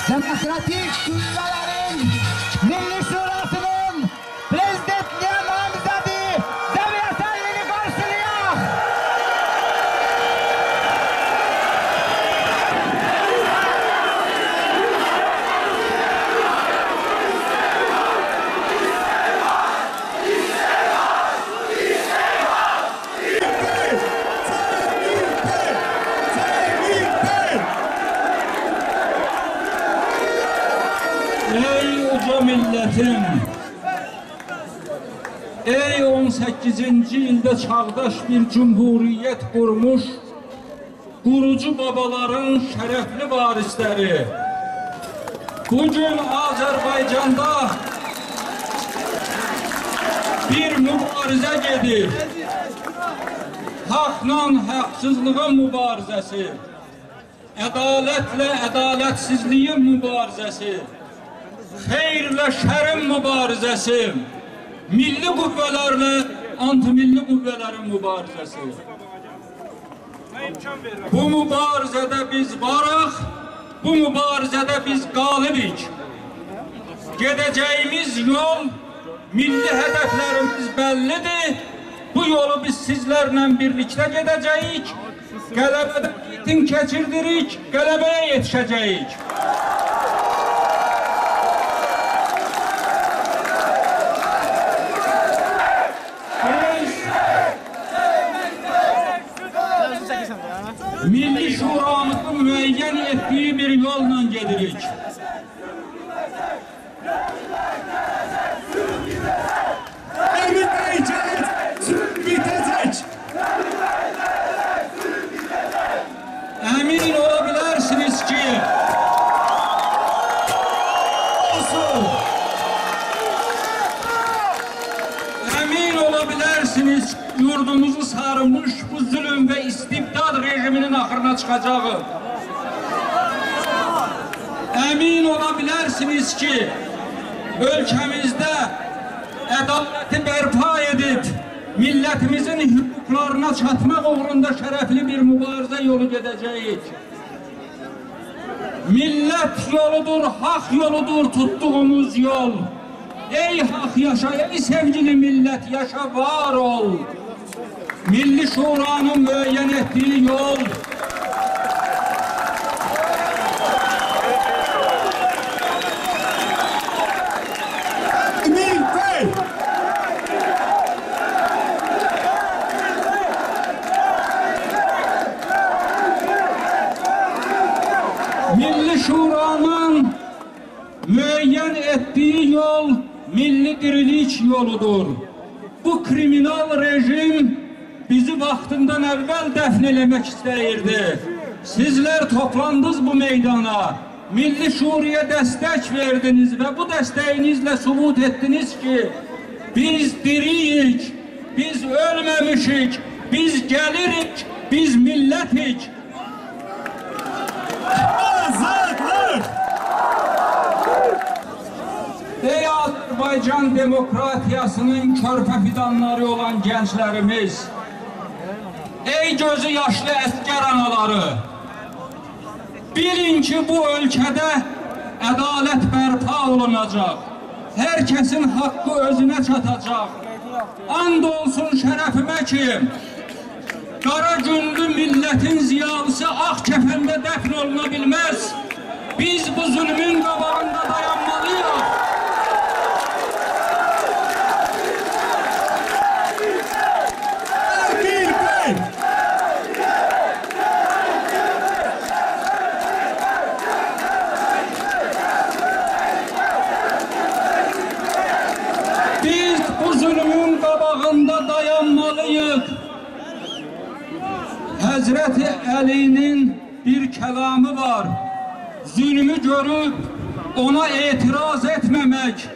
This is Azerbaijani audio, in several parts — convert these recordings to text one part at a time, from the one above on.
Demokratik Türklerin Milli Şurası'nın prezidentliğe namzedi Zəviyə Səlini qarşılayaq. Ey uca milletim, ey 18-ci ildə çağdaş bir cumhuriyyət qurmuş, qurucu babaların şərəfli varisləri, bugün Azərbaycanda bir mübarizə gedir. Haqla haqsızlığın mübarizəsi, ədalətlə ədalətsizliyin mübarizəsi, xeyirlə şərin mübarizəsi, milli qüvvələrlə antimilli qüvvələrin mübarizəsi. Bu mübarizədə biz varıq, bu mübarizədə biz qalibik. Gedəcəyimiz yol, milli hədəflərimiz bəllidir. Bu yolu biz sizlərlə birlikdə gedəcəyik, qələbədə itin keçirdirik, qələbəyə yetişəcəyik. Milli şuramızı müəyyən etdiyi bir yolla gedirik. Emin olabilirsiniz ki yurdumuzu sarmış bu zulüm ve istibdad rejiminin ahırına çıkacağı. Emin olabilirsiniz ki ülkemizde adaleti berpa edip milletimizin hukuklarına çatmak uğrunda şerefli bir mübarize yolu gideceğiz. Millet yoludur, hak yoludur tuttuğumuz yol. Ey hak yaşa, ey sevgili millet yaşa, var ol. Milli Şuranın müəyyən ettiği yol. Milli Şuranın müəyyən ettiği yol milli diriliş yoludur. Bu kriminal rejim bizi vaxtından əvvəl dəfn eləmək istəyirdi. Sizlər toplandınız bu meydana, Milli Şuriyə dəstək verdiniz və bu dəstəyinizlə sübut etdiniz ki, biz diriyik, biz ölməmişik, biz gəlirik, biz millətik. Azadlıq! Ey Azərbaycan demokratiyasının körpə fidanları olan gənclərimiz, ey gözü yaşlı əskər anaları, bilin ki bu ölkədə ədalət bərpa olunacaq, hər kəsin haqqı özünə çatacaq. And olsun şərəfimə ki, qara gündü millətin ziyalısı ağ kəfəndə dəfn oluna bilməz. Biz bu zulmün qabağında dayanmalıyıq. Biz bu zulmün qabağında dayanmalıyıq. Həzrəti Əlinin bir kəlamı var. Zulmü görüb ona etiraz etməmək,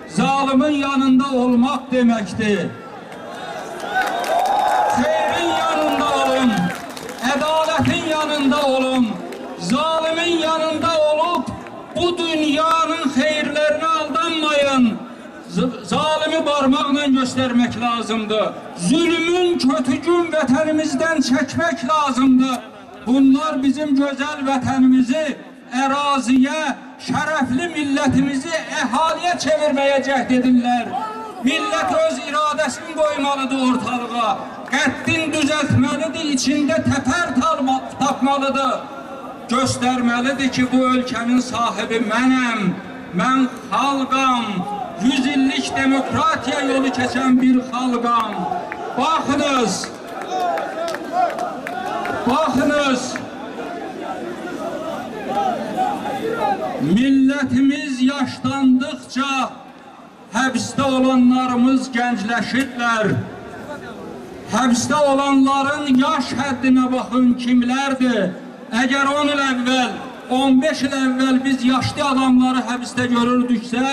zalimin yanında olmaq deməkdir. Xeyrin yanında olun, ədaletin yanında olun, zalimin yanında olup bu dünyanın xeyirlerine aldanmayın. Zalimi parmaqla göstermek lazımdır. Zulmün kötücül vətənimizdən çəkmək lazımdır. Bunlar bizim güzel vətənimizi əraziyə, şərəfli millətimizi əhaliyə çevirməyə cəhd edirlər. Millət öz iradəsini qoymalıdır ortalığa. Qəddin düzəltməlidir, içində təpər tapmalıdır. Göstərməlidir ki, bu ölkənin sahibi mənəm, mən xalqam, 100 illik demokratiya yolu keçən bir xalqam. Baxınız, millətimiz yaşlandıqca həbsdə olanlarımız gəncləşirlər. Həbsdə olanların yaş həddinə baxın kimlərdir? Əgər 10 il əvvəl, 15 il əvvəl biz yaşlı adamları həbsdə görürdüksə,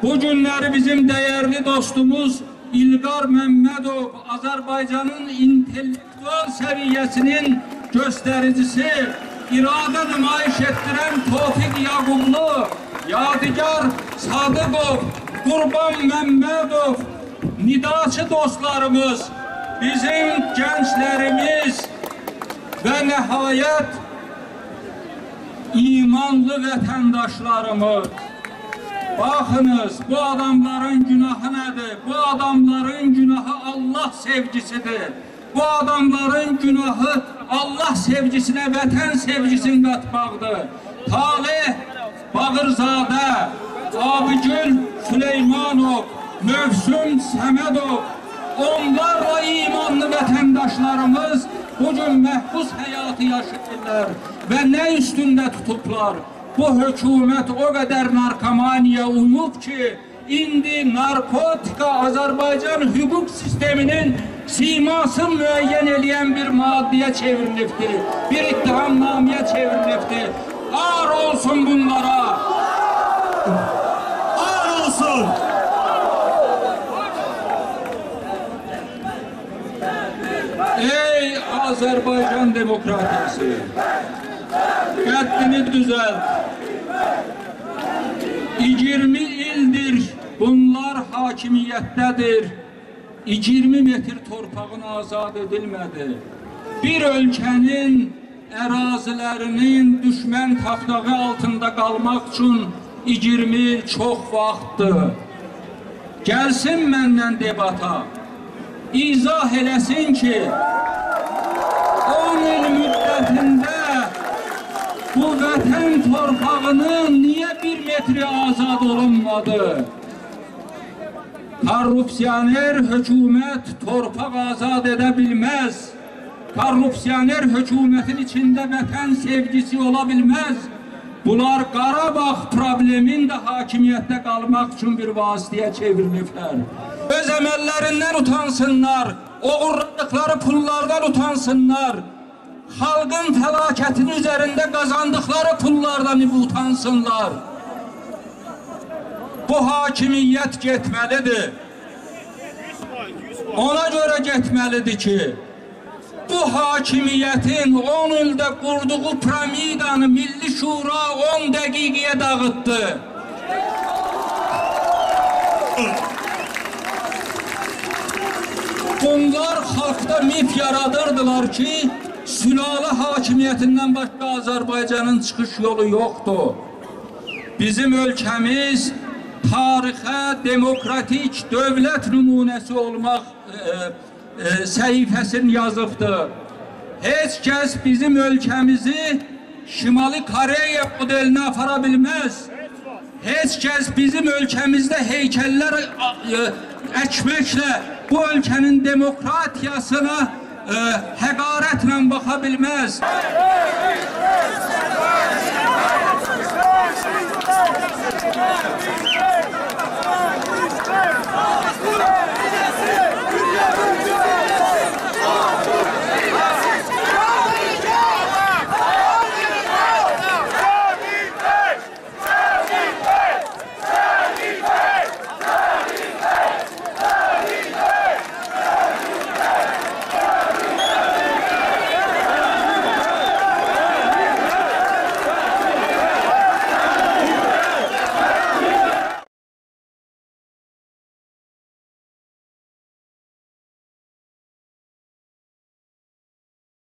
bu günləri bizim dəyərli dostumuz İlqar Məmmədov, Azərbaycanın intellektual səviyyəsinin göstəricisi, iradə nümayiş etdirən Tofiq Yaqublu, Yadigar Sadıqov, Qurban Məmmədov, nidaçı dostlarımız, bizim gənclərimiz və nəhayət imanlı vətəndaşlarımız. Baxınız, bu adamların günahı nədir? Bu adamların günahı Allah sevgisidir. Bu adamların günahı Allah sevgisinə, vətən sevgisini qatmaqdır. Talih Bağırzadə, Abigül Süleymanov, Mövsüm Səmədov, onlarla imanlı vətəndaşlarımız bugün məhbus həyatı yaşayırlar və nə üstündə tutublar? Bu hökumət o qədər narkomaniya uyub ki, indi narkotika Azərbaycan hüquq sisteminin simasını müəyyən edən bir maddiyə çevrilibdir, bir ittihamnaməyə çevrilibdir. Ağır olsun bunlara! Ağır olsun! Ey Azərbaycan demokratiyası! Qəddini düzəlt! 20 ildir bunlar hakimiyyətdədir. 20 metr torpağın azad edilmədi. Bir ölkənin ərazilərinin düşmən tapdağı altında qalmaq üçün 20 il çox vaxtdır. Gəlsin məndən debata, izah eləsin ki, 10 il müddətində bu vətən torpağının niyə 1 metri azad olunmadı? Korrupsiyoner hökumət torpaq azad edə bilməz. Korrupsiyoner hökumətin içində vətən sevgisi ola bilməz. Bunlar Qarabağ problemin də hakimiyyətdə qalmaq üçün bir vasitəyə çevriliblər. Öz əməllərindən utansınlar, oğurladıkları pullardan utansınlar. Xalqın fəlakətinin üzərində qazandıkları pullardan utansınlar. Bu hakimiyyət getməlidir. Ona görə getməlidir ki, bu hakimiyyətin 10 ildə qurduğu piramidanı Milli Şura 10 dəqiqəyə dağıtdı. Bunlar xalqda mif yaradırdılar ki, sülalə hakimiyyətindən başqa Azərbaycanın çıxış yolu yoxdur. Bizim ölkəmiz tarixə demokratik dövlət nümunəsi olmaq səhifəsini yazıbdır. Heç kəs bizim ölkəmizi Şimali Koreya modelinə apara bilməz. Heç kəs bizim ölkəmizdə heykəllər əkməklə bu ölkənin demokratiyasına həqarətlə baxa bilməz.